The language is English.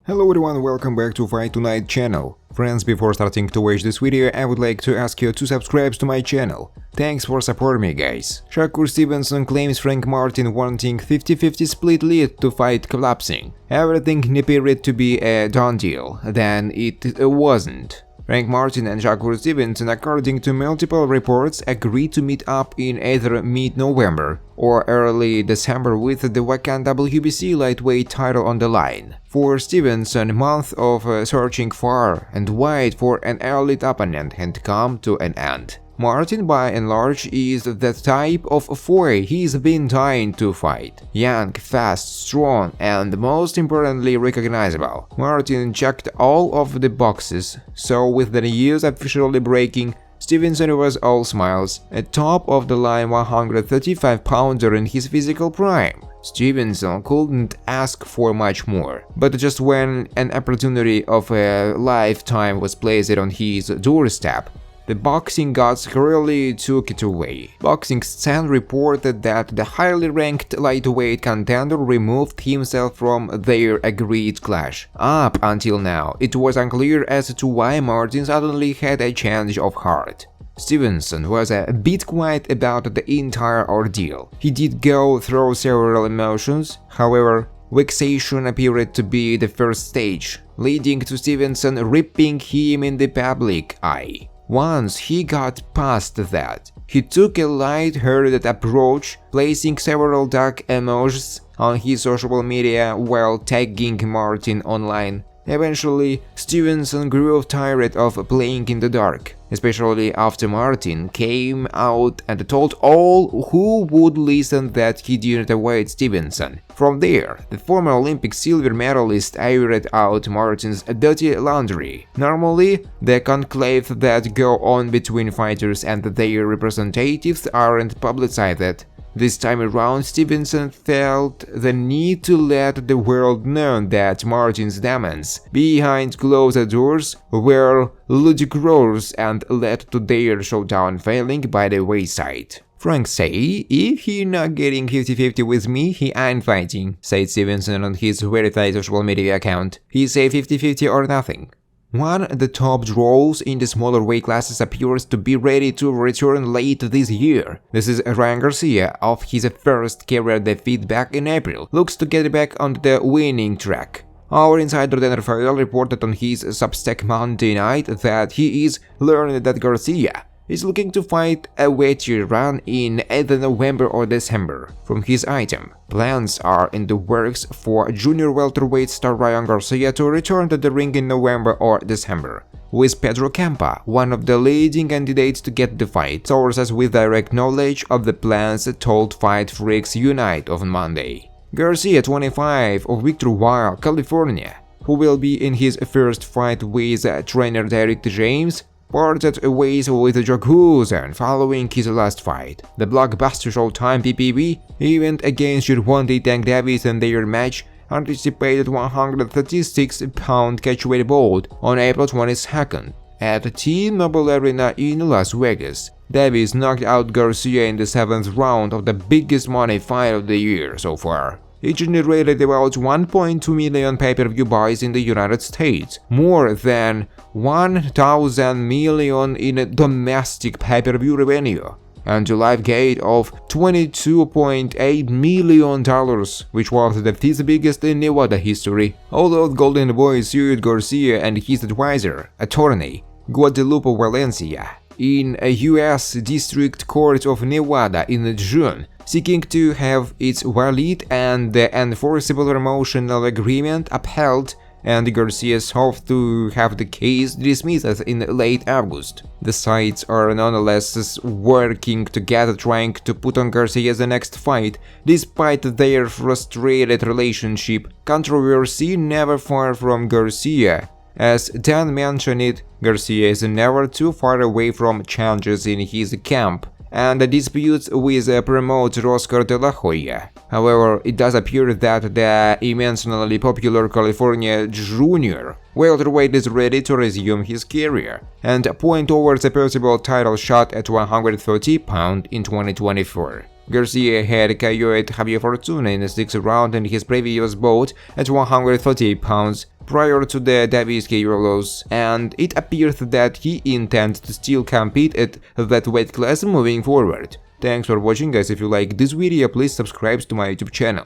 Hello everyone, welcome back to Fight Tonight channel. Friends, before starting to watch this video, I would like to ask you to subscribe to my channel. Thanks for supporting me, guys. Shakur Stevenson claims Frank Martin wanting 50-50 split lead to fight collapsing. Everything appeared to be a done deal, then it wasn't. Frank Martin and Shakur Stevenson, according to multiple reports, agreed to meet up in either mid-November or early December with the vacant WBC lightweight title on the line. For Stevenson, a month of searching far and wide for an elite opponent had come to an end. Martin, by and large, is the type of foe he's been dying to fight. Young, fast, strong, and most importantly recognizable. Martin checked all of the boxes, so with the news officially breaking, Stevenson was all smiles, a top-of-the-line 135-pounder in his physical prime. Stevenson couldn't ask for much more, but just when an opportunity of a lifetime was placed on his doorstep, the boxing gods really took it away. Boxing Stand reported that the highly ranked lightweight contender removed himself from their agreed clash. Up until now, it was unclear as to why Martin suddenly had a change of heart. Stevenson was a bit quiet about the entire ordeal. He did go through several emotions, however, vexation appeared to be the first stage, leading to Stevenson ripping him in the public eye. Once he got past that, he took a light-hearted approach, placing several dark emojis on his social media while tagging Martin online. Eventually, Stevenson grew tired of playing in the dark, especially after Martin came out and told all who would listen that he didn't avoid Stevenson. From there, the former Olympic silver medalist aired out Martin's dirty laundry. Normally, the conclave that go on between fighters and their representatives aren't publicized. This time around, Stevenson felt the need to let the world know that Martin's demands behind closed doors were ludicrous and led to their showdown failing by the wayside. Frank say, "If he not getting 50-50 with me, he ain't fighting," said Stevenson on his verified social media account. He say 50-50 or nothing. One of the top draws in the smaller weight classes appears to be ready to return late this year. This is Ryan Garcia, of his first career defeat back in April, looks to get back on the winning track. Our insider Dan Rafael reported on his Substack Monday night that he is learning that Garcia is looking to fight a veteran in either November or December. From his item, plans are in the works for junior welterweight star Ryan Garcia to return to the ring in November or December, with Pedro Campa one of the leading candidates to get the fight. Sources with direct knowledge of the plans told Fight Freaks Unite on Monday. Garcia, 25, of Victorville, California, who will be in his first fight with trainer Derek James, parted ways with Jaguar following his last fight. The blockbuster Showtime PPV event against Gervonta Tank Davis in their match anticipated 136-pound catchweight bout on April 22nd at T-Mobile Arena in Las Vegas. Davis knocked out Garcia in the 7th round of the biggest money fight of the year so far. It generated about 1.2 million pay-per-view buys in the United States, more than 1,000 million in domestic pay-per-view revenue, and a live gate of $22.8 million, which was the fifth biggest in Nevada history. Although Golden Boy sued Garcia and his advisor, attorney Guadalupe Valencia, in a U.S. District Court of Nevada in June, seeking to have its valid and enforceable promotional agreement upheld, and Garcia hopes to have the case dismissed in late August. The sides are nonetheless working together trying to put on Garcia's next fight, despite their frustrated relationship. Controversy never far from Garcia. As Dan mentioned it, Garcia is never too far away from challenges in his camp and disputes with promoter Oscar de la Hoya. However, it does appear that the immensely popular California Junior welterweight is ready to resume his career and point towards a possible title shot at 130 pounds in 2024. Garcia had KO'd Javier Fortuna in the 6th round in his previous bout at 138 pounds prior to the Davis KO loss, and it appears that he intends to still compete at that weight class moving forward. Thanks for watching, guys. If you like this video, please subscribe to my YouTube channel.